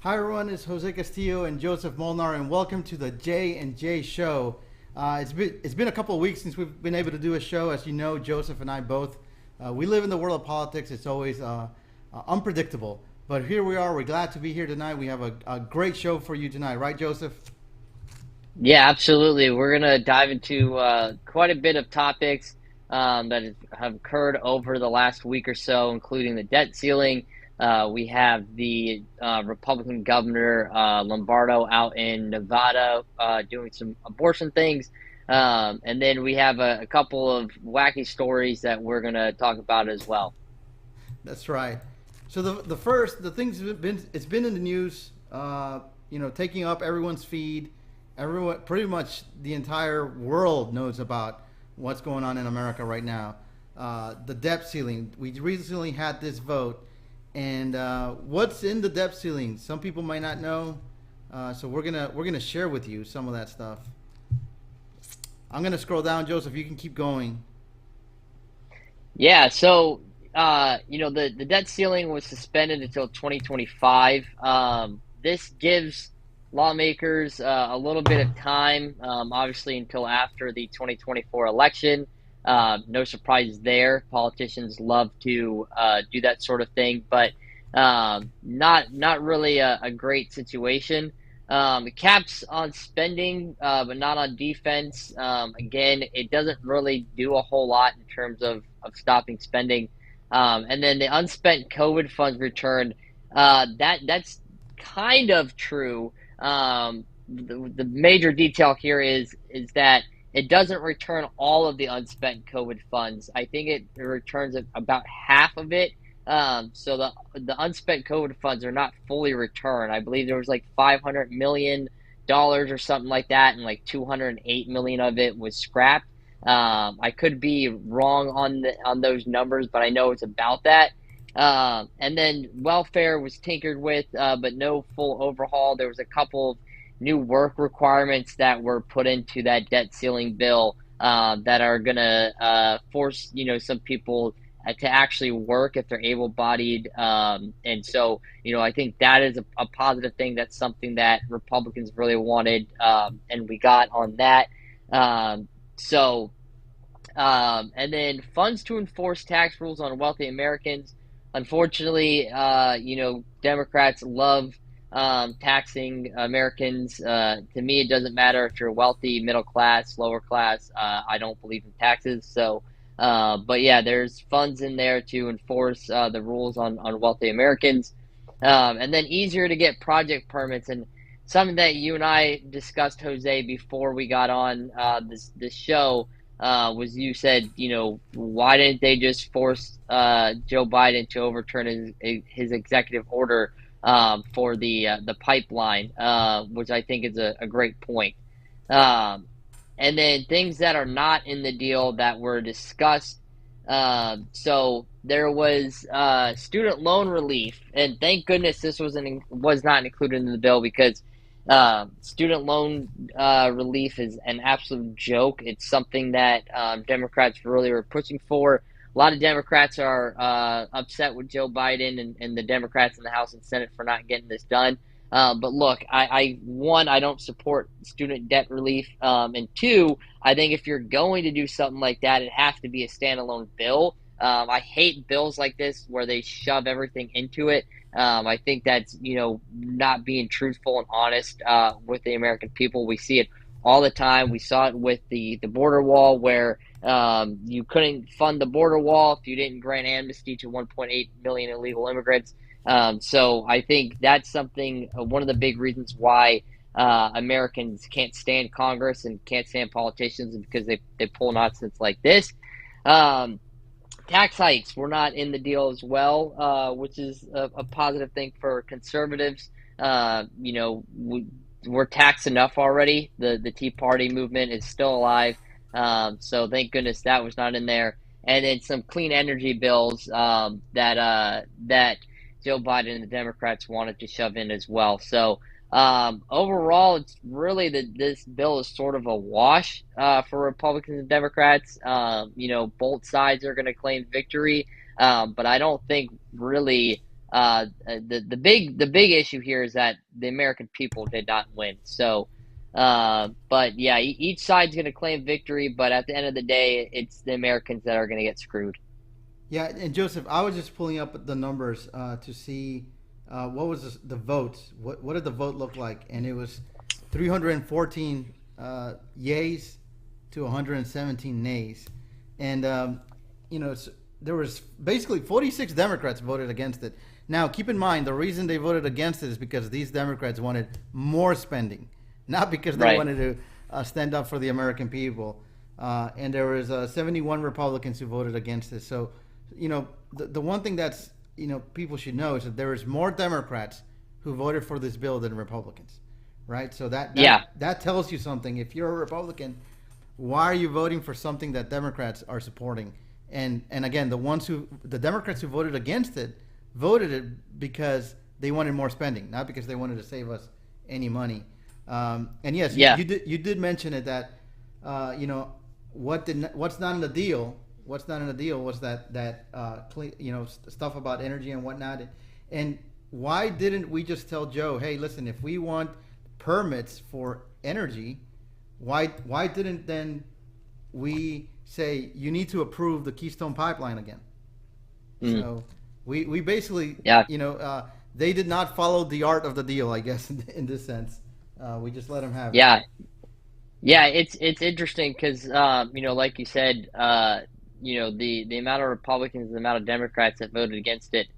Hi everyone, it's Jose Castillo and Joseph Molnar, and welcome to the J&J Show. It's been a couple of weeks since we've been able to do a show. As you know, Joseph and I both we live in the world of politics. It's always unpredictable, but here we are. We're glad to be here tonight. We have a great show for you tonight, right, Joseph? Yeah, absolutely. We're going to dive into quite a bit of topics have occurred over the last week or so, including the debt ceiling. We have the Republican governor Lombardo out in Nevada doing some abortion things. And then we have a couple of wacky stories that we're going to talk about as well. That's right. So the things it's been in the news, taking up everyone's feed. Everyone, pretty much the entire world knows about what's going on in America right now. The debt ceiling. We recently had this vote, and what's in the debt ceiling? Some people might not know, so we're gonna share with you some of that stuff. I'm gonna scroll down, Joseph. You can keep going. Yeah, so the debt ceiling was suspended until 2025. This gives lawmakers a little bit of time, obviously until after the 2024 election. No surprises there. Politicians love to do that sort of thing, but not really a great situation. It caps on spending, but not on defense. Again, it doesn't really do a whole lot in terms of stopping spending. And then the unspent COVID funds returned. That's kind of true. The major detail here is that it doesn't return all of the unspent COVID funds. I think it returns about half of it. So the unspent COVID funds are not fully returned. I believe there was like $500 million or something like that, and like 208 million of it was scrapped. I could be wrong on those numbers, but I know it's about that. And then welfare was tinkered with, but no full overhaul. There was a couple of new work requirements that were put into that debt ceiling bill that are gonna force some people to actually work if they're able-bodied. And so I think that is a positive thing. That's something that Republicans really wanted, and we got on that. Um, so and then funds to enforce tax rules on wealthy Americans. Unfortunately, Democrats love taxing Americans. To me, it doesn't matter if you're wealthy, middle class, lower class. I don't believe in taxes. So, but yeah, there's funds in there to enforce the rules on wealthy Americans. And then easier to get project permits. And something that you and I discussed, Jose, before we got on this show was you said, why didn't they just force Joe Biden to overturn his executive order for the pipeline, which I think is a great point. Um, and then things that are not in the deal that were discussed. So there was student loan relief, and thank goodness this was not included in the bill because student loan relief is an absolute joke. It's something that Democrats really were pushing for. A lot of Democrats are upset with Joe Biden and the Democrats in the House and Senate for not getting this done. But look, one, I don't support student debt relief. And two, I think if you're going to do something like that, it has to be a standalone bill. I hate bills like this where they shove everything into it. I think that's, not being truthful and honest with the American people. We see it all the time. We saw it with the border wall where you couldn't fund the border wall if you didn't grant amnesty to 1.8 million illegal immigrants. So I think that's something, one of the big reasons why Americans can't stand Congress and can't stand politicians because they pull nonsense like this. Um, Tax hikes were not in the deal as well, which is a positive thing for conservatives. We're taxed enough already. The Tea Party movement is still alive, so thank goodness that was not in there. And then some clean energy bills that Joe Biden and the Democrats wanted to shove in as well. So overall, it's really that this bill is sort of a wash for Republicans and Democrats. Both sides are going to claim victory, but I don't think really the big issue here is that the American people did not win. So, but yeah, each side's going to claim victory, but at the end of the day, it's the Americans that are going to get screwed. Yeah, and Joseph, I was just pulling up the numbers to see what was the votes. What did the vote look like? And it was 314 yays to 117 nays, and there was basically 46 Democrats voted against it. Now, keep in mind the reason they voted against it is because these Democrats wanted more spending, not because they Right. wanted to stand up for the American people. And there was 71 Republicans who voted against it. So, the one thing that's people should know is that there is more Democrats who voted for this bill than Republicans, right? So Yeah. that tells you something. If you're a Republican, why are you voting for something that Democrats are supporting? And again, the Democrats who voted it because they wanted more spending, not because they wanted to save us any money. And yes, Yeah. you did mention it that what's not in the deal. What's not in the deal was stuff about energy and whatnot. And why didn't we just tell Joe, hey, listen, if we want permits for energy, why didn't then we say you need to approve the Keystone Pipeline again? Mm. So we basically, Yeah. they did not follow the art of the deal, I guess, in this sense. We just let them have it. Yeah. Yeah, it's interesting because like you said, the amount of Republicans and the amount of Democrats that voted against it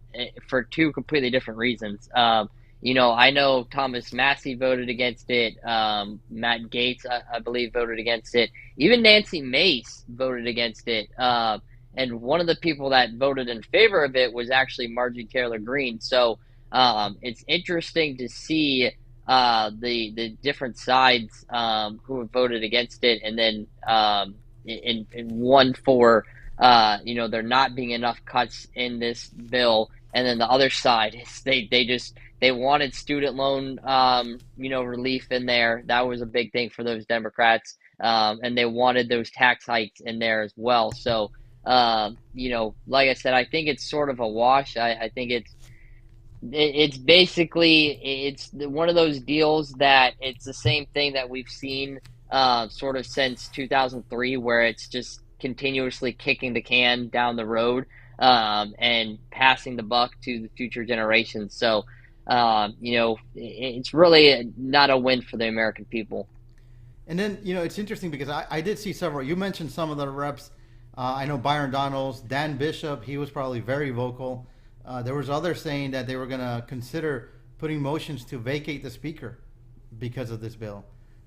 for two completely different reasons. I know Thomas Massey voted against it. Matt Gaetz, I believe, voted against it. Even Nancy Mace voted against it. And one of the people that voted in favor of it was actually Marjorie Taylor Greene. So it's interesting to see the different sides who have voted against it, and then in one for there not being enough cuts in this bill, and then the other side is they wanted student loan relief in there. That was a big thing for those Democrats, and they wanted those tax hikes in there as well. So like I said, I think it's sort of a wash. I think it's basically it's one of those deals that it's the same thing that we've seen sort of since 2003, where it's just continuously kicking the can down the road and passing the buck to the future generations. So it's really not a win for the American people. And then it's interesting because I did see several. You mentioned some of the reps. I know Byron Donalds, Dan Bishop. He was probably very vocal. There was others saying that they were going to consider putting motions to vacate the speaker because of this bill.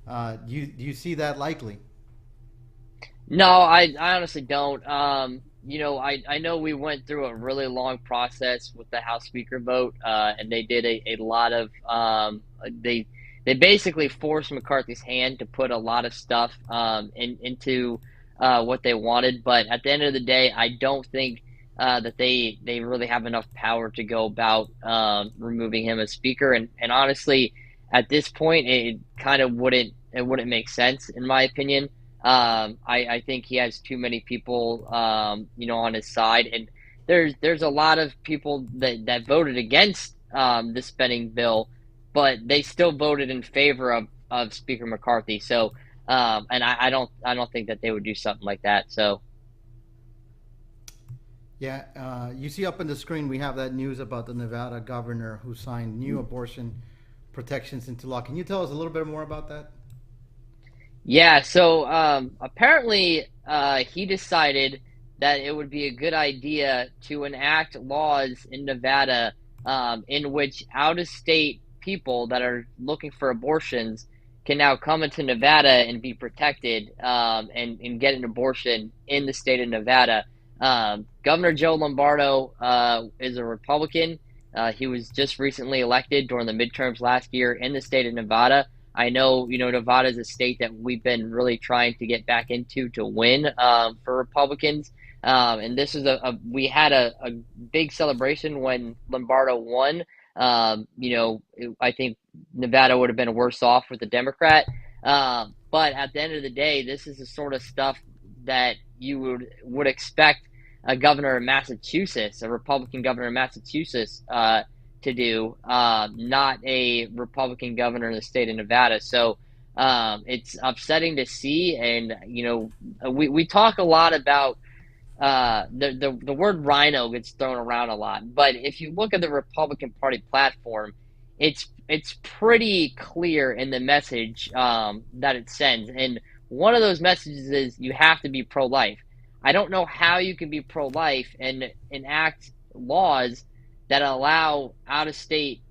Do you see that likely? No, I honestly don't. I know we went through a really long process with the House Speaker vote, and they did a lot of they basically forced McCarthy's hand to put a lot of stuff into what they wanted. But at the end of the day, I don't think that they really have enough power to go about removing him as Speaker. And honestly, at this point, it kind of wouldn't make sense in my opinion. I think he has too many people, on his side, and there's a lot of people that voted against the spending bill, but they still voted in favor of Speaker McCarthy. So, and I don't think that they would do something like that. So, Yeah, you see up on the screen we have that news about the Nevada governor who signed new abortion protections into law. Can you tell us a little bit more about that? yeah. So apparently, he decided that it would be a good idea to enact laws in Nevada in which out-of-state people that are looking for abortions can now come into Nevada and be protected and get an abortion in the state of Nevada. Governor Joe Lombardo is a Republican. He was just recently elected during the midterms last year in the state of Nevada. I know, Nevada is a state that we've been really trying to get back into to win for Republicans. And this is we had a big celebration when Lombardo won. I think Nevada would have been worse off with a Democrat. But at the end of the day, this is the sort of stuff that you would expect a governor of Massachusetts, a Republican governor of Massachusetts, to do, not a Republican governor in the state of Nevada. So it's upsetting to see. And, we talk a lot about the word rhino gets thrown around a lot. But if you look at the Republican Party platform, it's pretty clear in the message that it sends. And one of those messages is you have to be pro-life. I don't know how you can be pro-life and enact laws that allow out-of-state,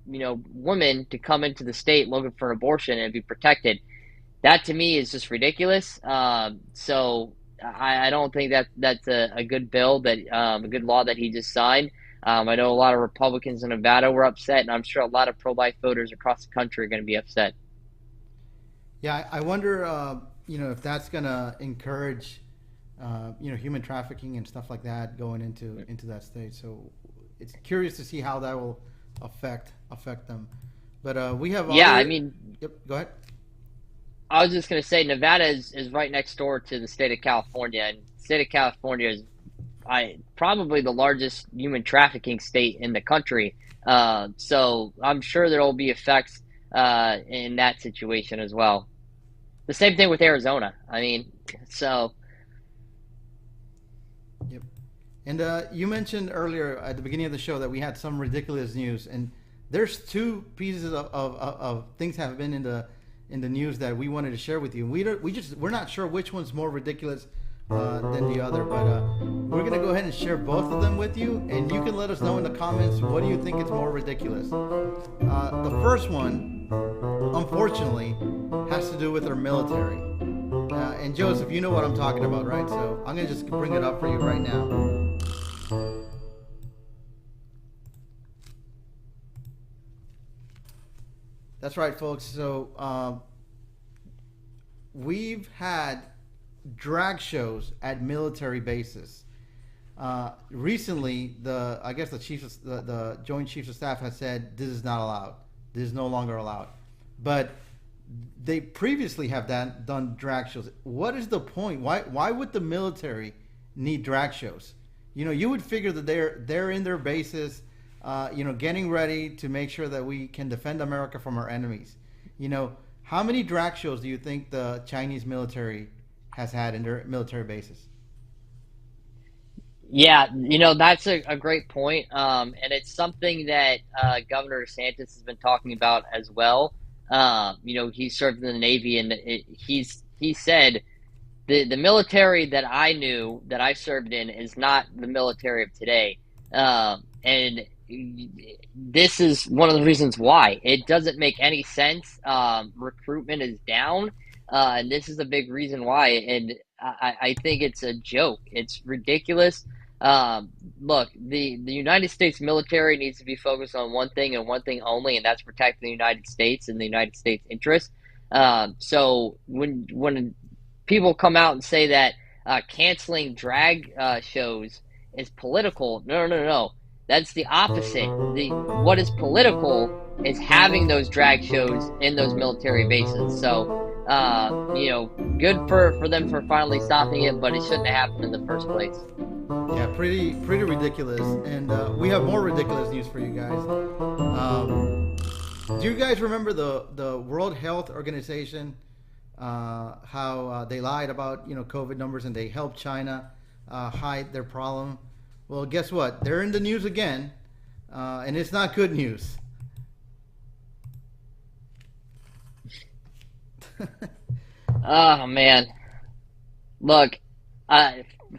women to come into the state looking for an abortion and be protected. That to me is just ridiculous. So I don't think that's a good bill, that a good law that he just signed. I know a lot of Republicans in Nevada were upset, and I'm sure a lot of pro-life voters across the country are going to be upset. Yeah, I wonder, if that's going to encourage, human trafficking and stuff like that going into that state. So it's curious to see how that will affect them. But we have Yeah, other... I mean, Yep, go ahead. I was just going to say Nevada is right next door to the state of California, and the state of California is probably the largest human trafficking state in the country. So I'm sure there will be effects in that situation as well. The same thing with Arizona. I mean, so. Yep. And you mentioned earlier at the beginning of the show that we had some ridiculous news, and there's two pieces of things have been in the news that we wanted to share with you. We're not sure which one's more ridiculous than the other, but we're gonna go ahead and share both of them with you, and you can let us know in the comments what do you think is more ridiculous. The first one, unfortunately, has to do with our military. And Joseph, you know what I'm talking about, right? So I'm gonna just bring it up for you right now. That's right, folks. So we've had drag shows at military bases. Recently, the Joint Chiefs of Staff has said this is not allowed. This is no longer allowed. But they previously have done drag shows. What is the point? Why would the military need drag shows? You would figure that they're in their bases, getting ready to make sure that we can defend America from our enemies. How many drag shows do you think the Chinese military has had in their military bases? Yeah, that's a great point. And it's something that Governor DeSantis has been talking about as well. He served in the Navy, and he said the military that I knew, that I served in, is not the military of today. And this is one of the reasons why. It doesn't make any sense. Recruitment is down, and this is a big reason why. And I think it's a joke. It's ridiculous. Look, the United States military needs to be focused on one thing and one thing only, and that's protecting the United States and the United States interests. So when people come out and say that canceling drag shows is political, no. That's the opposite. What is political is having those drag shows in those military bases. So, good for them for finally stopping it, but it shouldn't have happened in the first place. Yeah, pretty ridiculous. And we have more ridiculous news for you guys. Do you guys remember the World Health Organization? How they lied about COVID numbers, and they helped China hide their problem. Well, guess what? They're in the news again, and it's not good news. Oh man, look.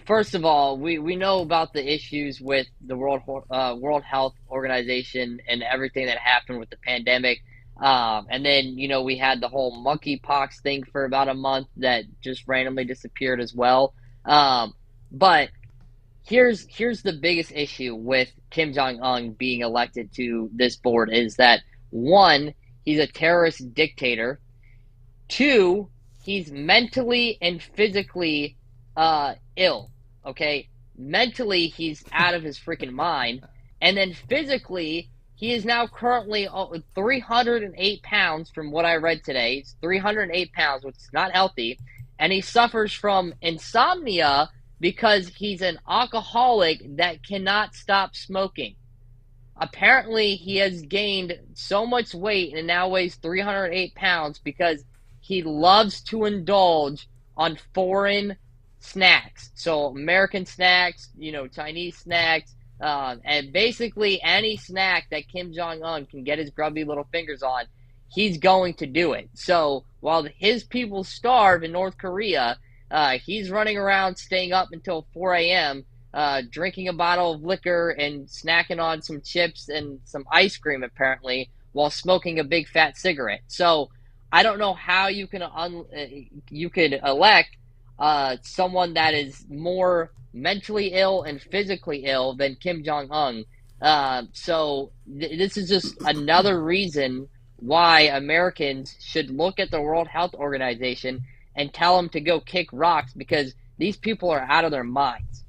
First of all, we know about the issues with the World Health Organization and everything that happened with the pandemic. And then, we had the whole monkeypox thing for about a month that just randomly disappeared as well. But here's the biggest issue with Kim Jong-un being elected to this board is that, one, he's a terrorist dictator. Two, he's mentally and physically ill. Okay, mentally he's out of his freaking mind, and then physically he is now currently 308 pounds from what I read today. He's 308 pounds, which is not healthy, and he suffers from insomnia because he's an alcoholic that cannot stop smoking. Apparently, he has gained so much weight and now weighs 308 pounds because he loves to indulge on foreign snacks. So, American snacks, Chinese snacks, and basically any snack that Kim Jong un can get his grubby little fingers on, he's going to do it. So, while his people starve in North Korea, he's running around staying up until 4 a.m., drinking a bottle of liquor and snacking on some chips and some ice cream, apparently, while smoking a big fat cigarette. So I don't know how you could elect someone that is more mentally ill and physically ill than Kim Jong Un. This is just another reason why Americans should look at the World Health Organization and tell them to go kick rocks, because these people are out of their minds.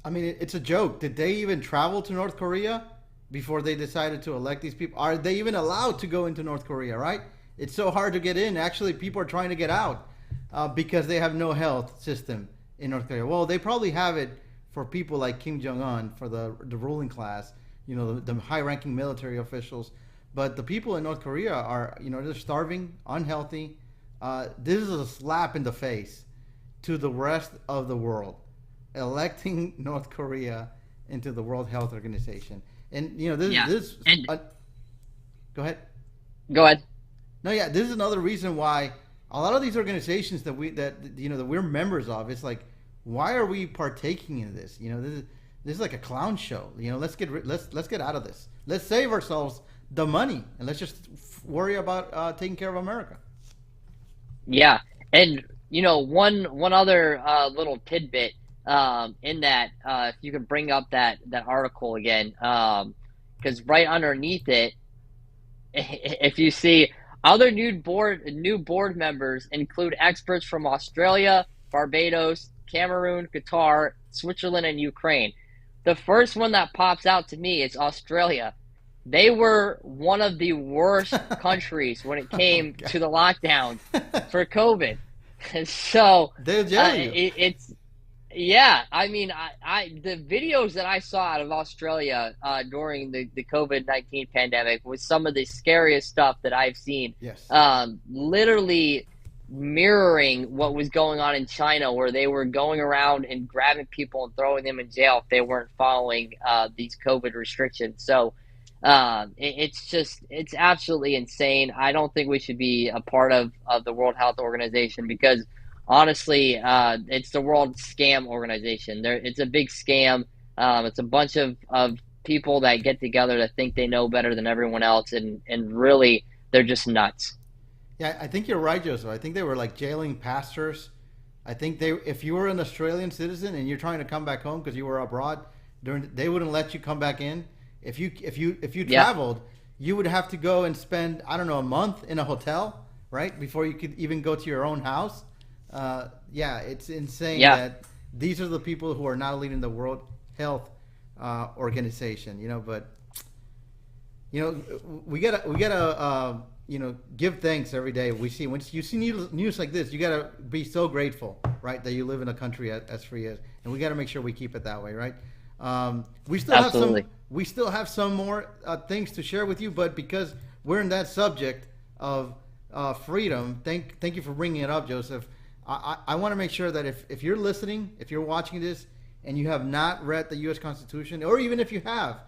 I mean, it's a joke. Did they even travel to North Korea before they decided to elect these people? Are they even allowed to go into North Korea, right? It's so hard to get in. Actually, people are trying to get out because they have no health system in North Korea. Well, they probably have it for people like Kim Jong-un, for the ruling class, the high-ranking military officials. But the people in North Korea are, they're starving, unhealthy. This is a slap in the face to the rest of the world, electing North Korea into the World Health Organization. And go ahead. Go ahead. No, yeah, this is another reason why a lot of these organizations that we're members of, it's like, why are we partaking in this? This is like a clown show. Let's get out of this. Let's save ourselves the money and let's just worry about taking care of America. Yeah, and one other little tidbit in that, if you could bring up that article again, because right underneath it, if you see, other new board members include experts from Australia, Barbados, Cameroon, Qatar, Switzerland, and Ukraine. The first one that pops out to me is Australia. They were one of the worst countries when it came to the lockdown for COVID. So they'll jail you. Yeah, I mean, the videos that I saw out of Australia during the COVID-19 pandemic was some of the scariest stuff that I've seen. Yes. Literally mirroring what was going on in China, where they were going around and grabbing people and throwing them in jail if they weren't following these COVID restrictions. So it's absolutely insane. I don't think we should be a part of the World Health Organization because, honestly, it's the World Scam Organization. It's a big scam. It's a bunch of people that get together to think they know better than everyone else, and really, they're just nuts. Yeah, I think you're right, Joseph. I think they were like jailing pastors. I think if you were an Australian citizen and you're trying to come back home because you were abroad, they wouldn't let you come back in. If you traveled, you would have to go and spend, I don't know, a month in a hotel, right, before you could even go to your own house. It's insane that these are the people who are now leading the World Health Organization. But we gotta give thanks every day. When you see news like this, you gotta be so grateful, right, that you live in a country as free as, and we gotta make sure we keep it that way, right? We still have some more things to share with you, but because we're in that subject of freedom, thank you for bringing it up, Joseph. I want to make sure that if you're listening, if you're watching this, and you have not read the U.S. Constitution, or even if you have,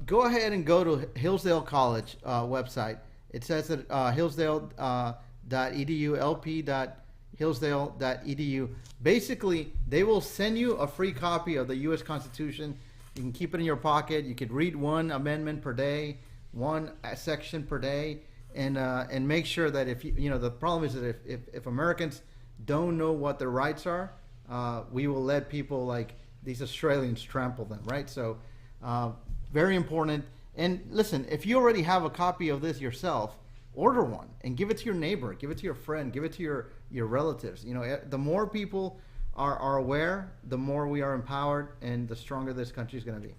go ahead and go to Hillsdale College website. It says that hillsdale.edu, lp.hillsdale.edu. Basically, they will send you a free copy of the U.S. Constitution. You can keep it in your pocket. You could read one amendment per day, one section per day, and make sure that if the problem is that if Americans don't know what their rights are, we will let people like these Australians trample them, right? So very important. And listen, if you already have a copy of this yourself, order one and give it to your neighbor, give it to your friend, give it to your relatives. The more people are aware, the more we are empowered, and the stronger this country is going to be.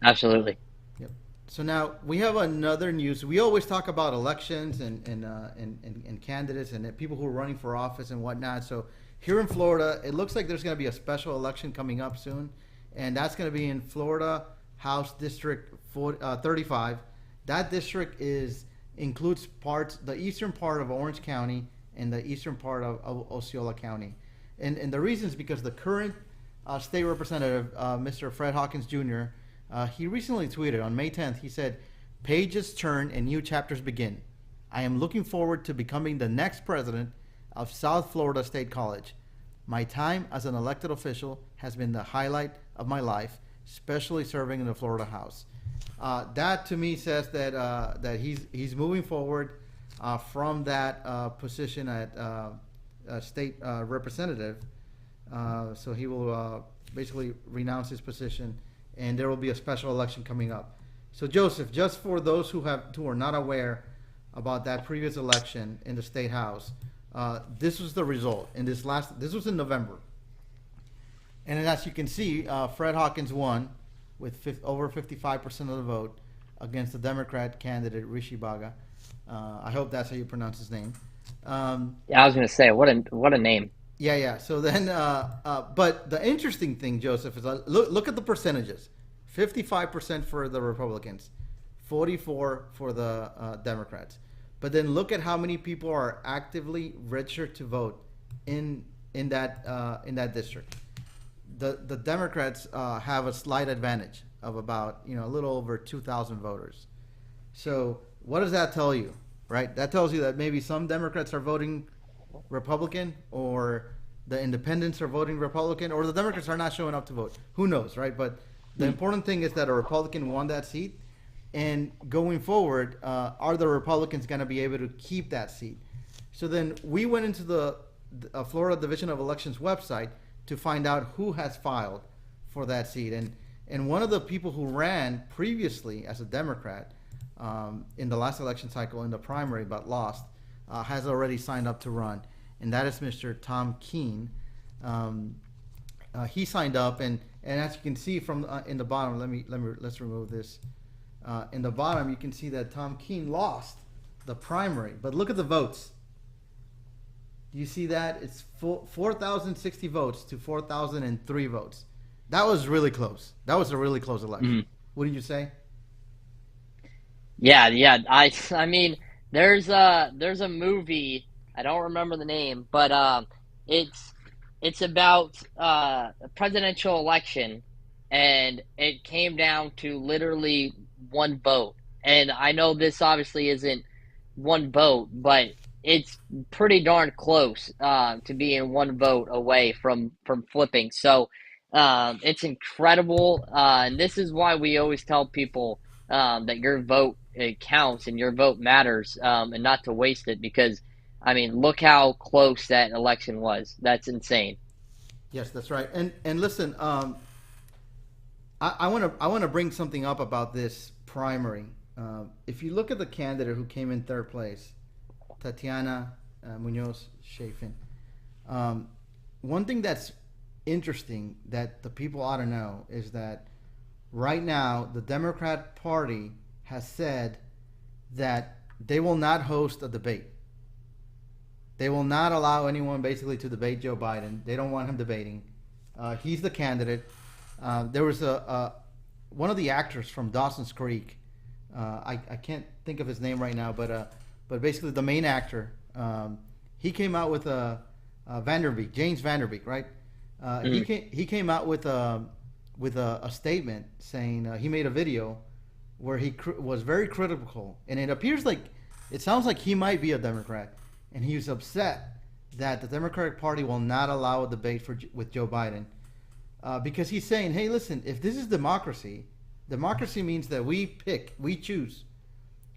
Absolutely. Yep. So now we have another news. We always talk about elections and candidates and people who are running for office and whatnot. So here in Florida, it looks like there's going to be a special election coming up soon, and that's going to be in Florida House District 35. That district includes the eastern part of Orange County and the eastern part of Osceola County, and the reason is because the current state representative, Mr. Fred Hawkins Jr. He recently tweeted on May 10th. He said, "Pages turn and new chapters begin. I am looking forward to becoming the next president of South Florida State College. My time as an elected official has been the highlight of my life, especially serving in the Florida House." That to me says that he's moving forward from that position at state representative. So he will basically renounce his position, and there will be a special election coming up. So Joseph, just for those who are not aware about that previous election in the state house, this was the result in this was in November, and as you can see, Fred Hawkins won with over 55% of the vote against the Democrat candidate Rishi Baga. I hope that's how you pronounce his name. Yeah, I was gonna say, what a name. Yeah. So then, but the interesting thing, Joseph, is look at the percentages: 55% for the Republicans, 44 for the Democrats. But then look at how many people are actively registered to vote in that district. The Democrats have a slight advantage of about a little over 2,000 voters. So what does that tell you, right? That tells you that maybe some Democrats are voting Republican, or the independents are voting Republican, or the Democrats are not showing up to vote. Who knows, right? But the important thing is that a Republican won that seat, and going forward, are the Republicans going to be able to keep that seat? So then we went into the Florida Division of Elections website to find out who has filed for that seat, and one of the people who ran previously as a Democrat in the last election cycle in the primary but lost, has already signed up to run, and that is Mr. Tom Keene. He signed up, and as you can see from in the bottom, let's remove this. In the bottom, you can see that Tom Keene lost the primary, but look at the votes. Do you see that? It's 4,060 votes to 4,003 votes. That was really close. That was a really close election. Mhm. Wouldn't you say? Yeah. I mean, there's a movie, I don't remember the name, but it's about a presidential election, and it came down to literally one vote. And I know this obviously isn't one vote, but it's pretty darn close to being one vote away from flipping. So it's incredible, and this is why we always tell people that your vote, it counts and your vote matters, and not to waste it, because I mean, look how close that election was. That's insane. Yes, that's right. And listen, I want to bring something up about this primary. If you look at the candidate who came in third place, Tatiana Munoz Chafin, one thing that's interesting that the people ought to know is that right now the Democrat Party has said that they will not host a debate. They will not allow anyone basically to debate Joe Biden. They don't want him debating. He's the candidate. There was one of the actors from Dawson's Creek. I can't think of his name right now, but basically the main actor. He came out with Vanderbeek, James Vanderbeek, right? He came out with a statement saying he made a video where he was very critical, and it sounds like he might be a Democrat, and he was upset that the Democratic Party will not allow a debate with Joe Biden, because he's saying, hey, listen, if this is democracy means that we choose,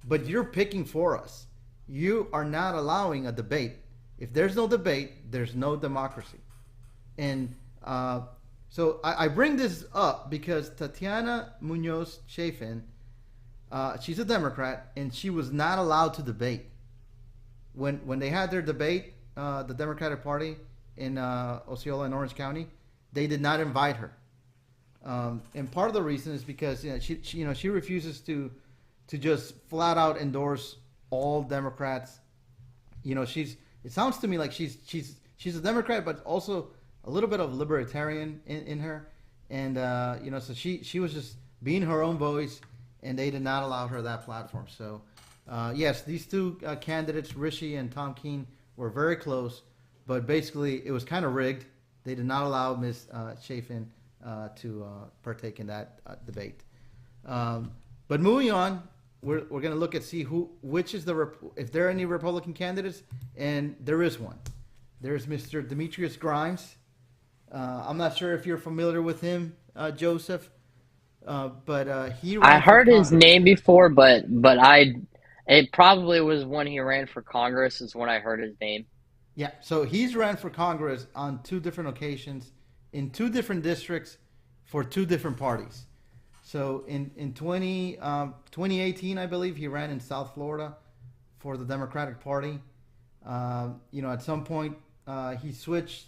but you're picking for us. You are not allowing a debate. If there's no debate, there's no democracy. And so I bring this up because Tatiana Munoz Chafin, she's a Democrat, and she was not allowed to debate. When they had their debate, the Democratic Party in Osceola and Orange County, they did not invite her. And part of the reason is because she refuses to just flat out endorse all Democrats. It sounds to me like she's a Democrat, but also a little bit of libertarian in her, and so she was just being her own voice, and they did not allow her that platform. So yes, these two candidates, Rishi and Tom Keene, were very close, but basically it was kind of rigged. They did not allow Ms. Chafin to partake in that debate. But moving on, we're going to look at which is if there are any Republican candidates, and there is one. There's Mr. Demetrius Grimes. I'm not sure if you're familiar with him, Joseph, but he I ran for heard his Congress. name before, but it probably was when he ran for Congress is when I heard his name. Yeah, so he's ran for Congress on two different occasions in two different districts for two different parties. So in 2018, I believe, he ran in South Florida for the Democratic Party. At some point, he switched.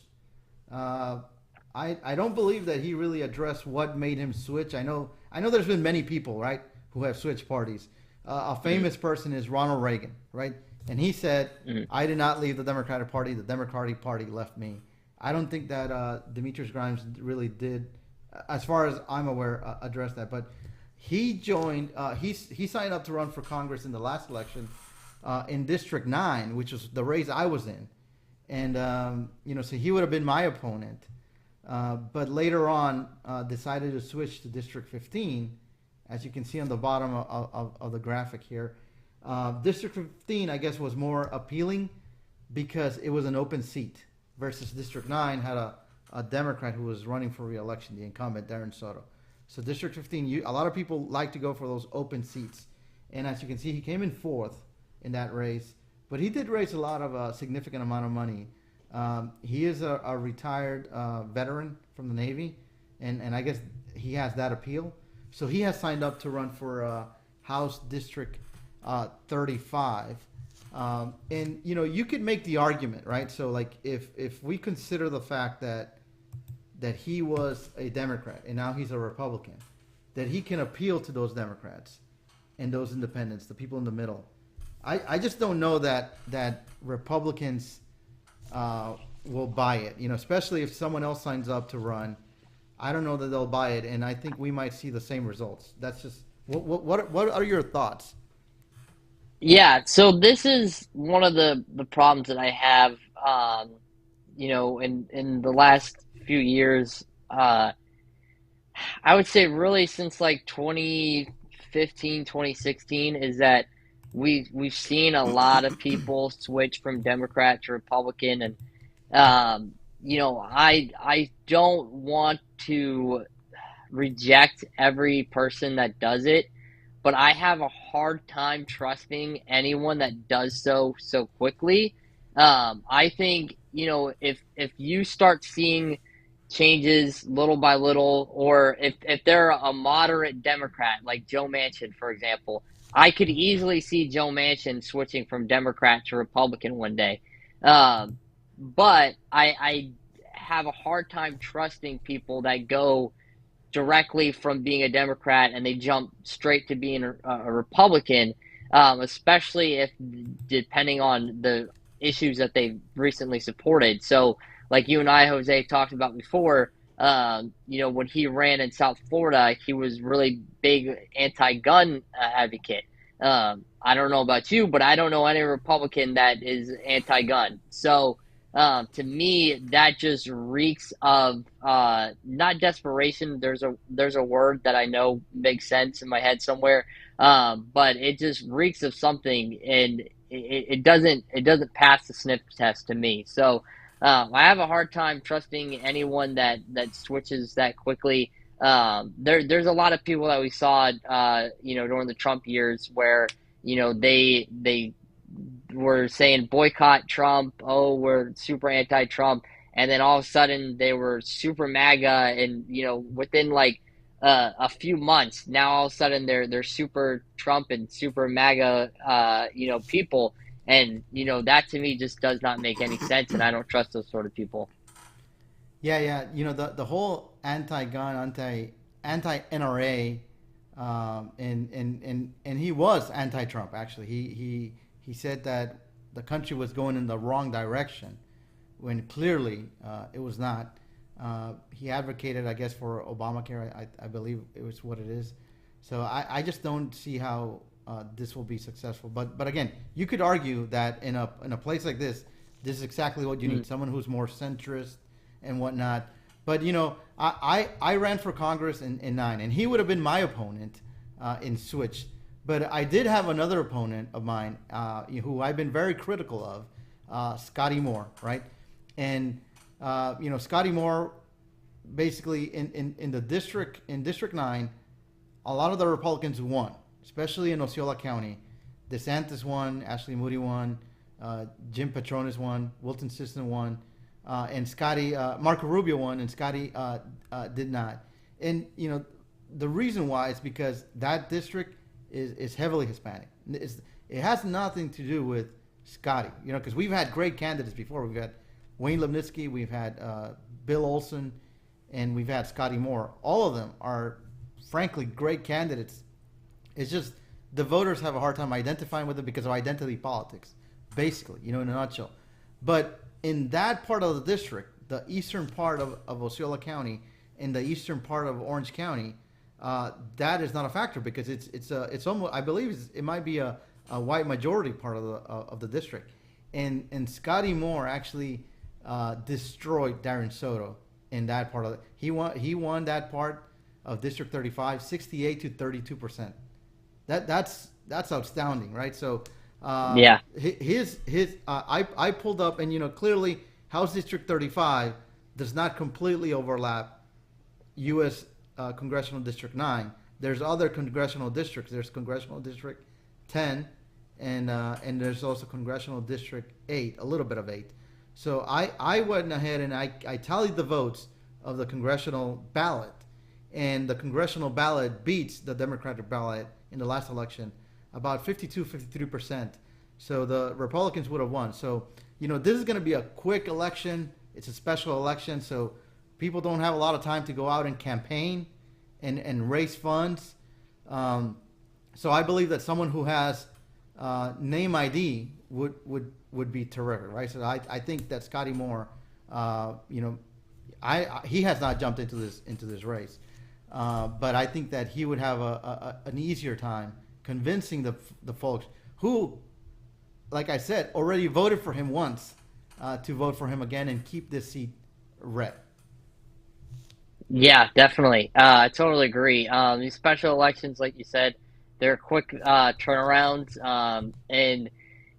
I don't believe that he really addressed what made him switch. I know there's been many people, right, who have switched parties. A famous person is Ronald Reagan, right? And he said, Mhm. I did not leave the Democratic Party. The Democratic Party left me. I don't think that Demetrius Grimes really did, as far as I'm aware, address that. But he joined, he signed up to run for Congress in the last election in District 9, which was the race I was in. And, so he would have been my opponent. But later on, decided to switch to District 15, as you can see on the bottom of the graphic here. District 15, I guess, was more appealing because it was an open seat versus District 9 had a Democrat who was running for re-election, the incumbent, Darren Soto. So District 15, a lot of people like to go for those open seats. And as you can see, he came in fourth in that race. But he did raise a lot of significant amount of money. He is a retired veteran from the Navy, and I guess he has that appeal. So he has signed up to run for House District 35. And you could make the argument, right? So like if we consider the fact that he was a Democrat and now he's a Republican, that he can appeal to those Democrats and those independents, the people in the middle. I just don't know that Republicans will buy it, especially if someone else signs up to run. I don't know that they'll buy it, and I think we might see the same results. That's just what are your thoughts? Yeah, so this is one of the problems that I have, in the last few years. I would say really since like 2015, 2016, is that we've seen a lot of people switch from Democrat to Republican, and I don't want to reject every person that does it, but I have a hard time trusting anyone that does so quickly. I think if you start seeing changes little by little, or if they're a moderate Democrat like Joe Manchin, for example, I could easily see Joe Manchin switching from Democrat to Republican one day. Um, but I have a hard time trusting people that go directly from being a Democrat and they jump straight to being a Republican, especially if depending on the issues that they've recently supported. So, like you and I, Jose, talked about before, when he ran in South Florida, he was really big anti-gun advocate. I don't know about you, but I don't know any Republican that is anti-gun. So to me, that just reeks of not desperation. There's a word that I know makes sense in my head somewhere, but it just reeks of something, and it doesn't pass the sniff test to me. So I have a hard time trusting anyone that switches that quickly. There's a lot of people that we saw, during the Trump years where they were saying boycott Trump. Oh, we're super anti-Trump, and then all of a sudden they were super MAGA, and within like a few months, now all of a sudden they're super Trump and super MAGA, people, and that to me just does not make any sense, and I don't trust those sort of people. Yeah, yeah. The whole anti-gun, anti-NRA, and he was anti-Trump. Actually, he said that the country was going in the wrong direction, when clearly it was not. He advocated, I guess, for Obamacare. I believe it was what it is. So I just don't see how this will be successful. But again, you could argue that in a place like this is exactly what you need. Someone who's more centrist and whatnot. But I ran for Congress in 9, and he would have been my opponent in Switch. But I did have another opponent of mine who I've been very critical of, Scotty Moore, right? And Scotty Moore, basically in District 9, a lot of the Republicans won, especially in Osceola County. DeSantis won, Ashley Moody won, Jim Patronis won, Wilton Sisson won, and Marco Rubio won, and Scotty did not. And the reason why is because that district is heavily Hispanic. It has nothing to do with Scotty, because we've had great candidates before. We've had Wayne Lipnitsky, we've had Bill Olson, and we've had Scotty Moore. All of them are, frankly, great candidates. It's just the voters have a hard time identifying with them because of identity politics, basically, in a nutshell. But in that part of the district, the eastern part of Osceola County and the eastern part of Orange County, that is not a factor because it's almost, I believe it might be a white majority part of the district, and Scotty Moore actually destroyed Darren Soto in that part of it. He won that part of District 35, 68 to 32%. That's outstanding, right? So Yeah. I pulled up, and clearly House District 35 does not completely overlap U.S. Congressional District 9. There's other congressional districts. There's Congressional District 10, and there's also Congressional District 8, a little bit of 8. So I went ahead and I tallied the votes of the congressional ballot, and the congressional ballot beats the Democratic ballot in the last election about 53%. So the Republicans would have won. So, this is going to be a quick election. It's a special election, so people don't have a lot of time to go out and campaign and raise funds. So I believe that someone who has name ID would be terrific, right? So I think that Scotty Moore, he has not jumped into this race, but I think that he would have an easier time convincing the folks who, like I said, already voted for him once to vote for him again and keep this seat red. Yeah, definitely. I totally agree. These special elections, like you said, they're quick turnarounds. And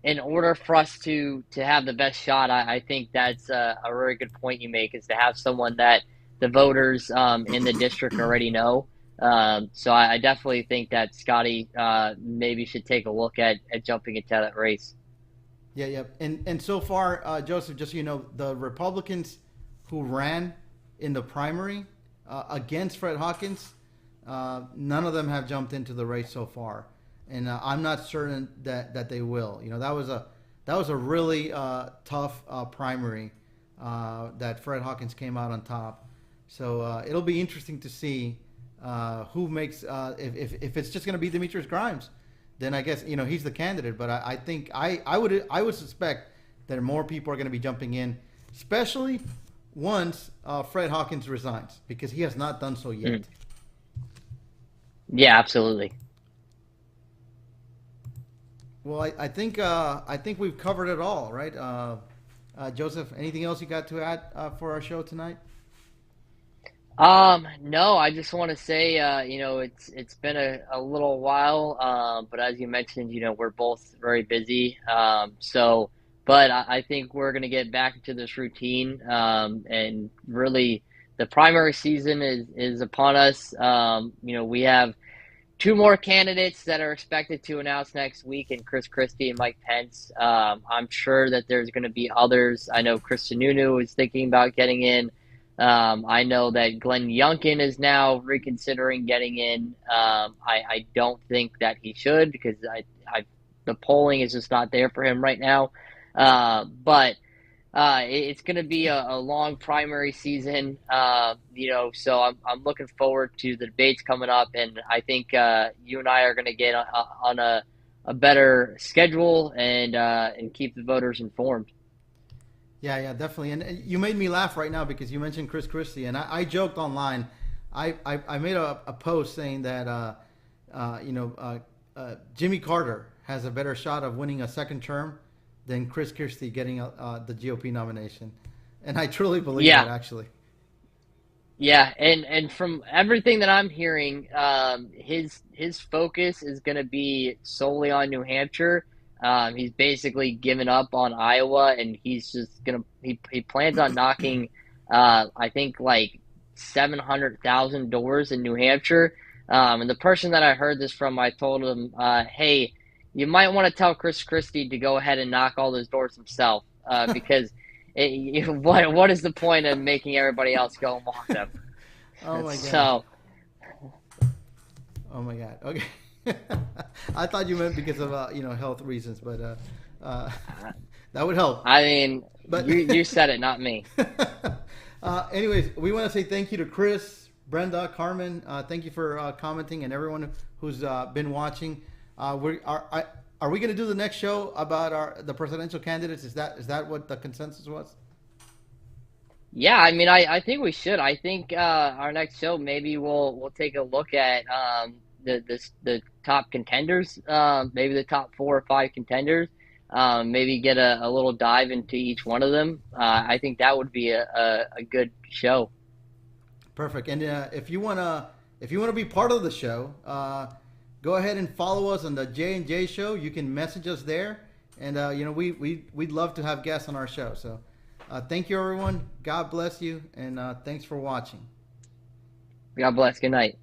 in order for us to have the best shot, I think that's a very good point you make, is to have someone that the voters in the district already know. So I definitely think that Scotty maybe should take a look at jumping into that race. Yeah. And so far, Joseph, just so you know, the Republicans who ran in the primary against Fred Hawkins, none of them have jumped into the race so far, and I'm not certain that they will. That was a really tough primary that Fred Hawkins came out on top. So it'll be interesting to see who makes if it's just going to be Demetrius Grimes, then I guess he's the candidate. But I think I would suspect that more people are going to be jumping in, especially once Fred Hawkins resigns, because he has not done so yet. Yeah, absolutely. Well, I think we've covered it all, right? Joseph, anything else you got to add for our show tonight? No, I just want to say, it's been a little while, but as you mentioned, we're both very busy. But I think we're going to get back into this routine, and really the primary season is upon us. We have two more candidates that are expected to announce next week, and Chris Christie and Mike Pence. I'm sure that there's going to be others. I know Chris Sununu is thinking about getting in. I know that Glenn Youngkin is now reconsidering getting in. I don't think that he should, because the polling is just not there for him right now. But it's going to be a long primary season, so I'm looking forward to the debates coming up, and I think you and I are going to get on a better schedule and keep the voters informed. Yeah, yeah, definitely. And you made me laugh right now because you mentioned Chris Christie, and I joked online. I made a post saying that Jimmy Carter has a better shot of winning a second term than Chris Christie getting the GOP nomination, and I truly believe that actually. Yeah, and from everything that I'm hearing, his focus is going to be solely on New Hampshire. He's basically given up on Iowa, and he's just he plans on knocking, I think like 700,000 doors in New Hampshire. And the person that I heard this from, I told him, hey, you might want to tell Chris Christie to go ahead and knock all those doors himself, because what is the point of making everybody else go and walk them? Oh my god. So, oh my god. Okay. I thought you meant because of health reasons, but that would help. I mean, but you said it, not me. Anyways, we want to say thank you to Chris, Brenda, Carmen. Thank you for commenting, and everyone who's been watching. Are we going to do the next show about the presidential candidates? Is that what the consensus was? Yeah, I mean, I think we should. I think our next show, maybe we'll take a look at the top contenders, maybe the top 4 or 5 contenders, maybe get a little dive into each one of them. I think that would be a good show. Perfect. And if you wanna be part of the show, go ahead and follow us on the J&J Show. You can message us there, and we'd love to have guests on our show. So. Thank you, everyone. God bless you, and thanks for watching. God bless. Good night.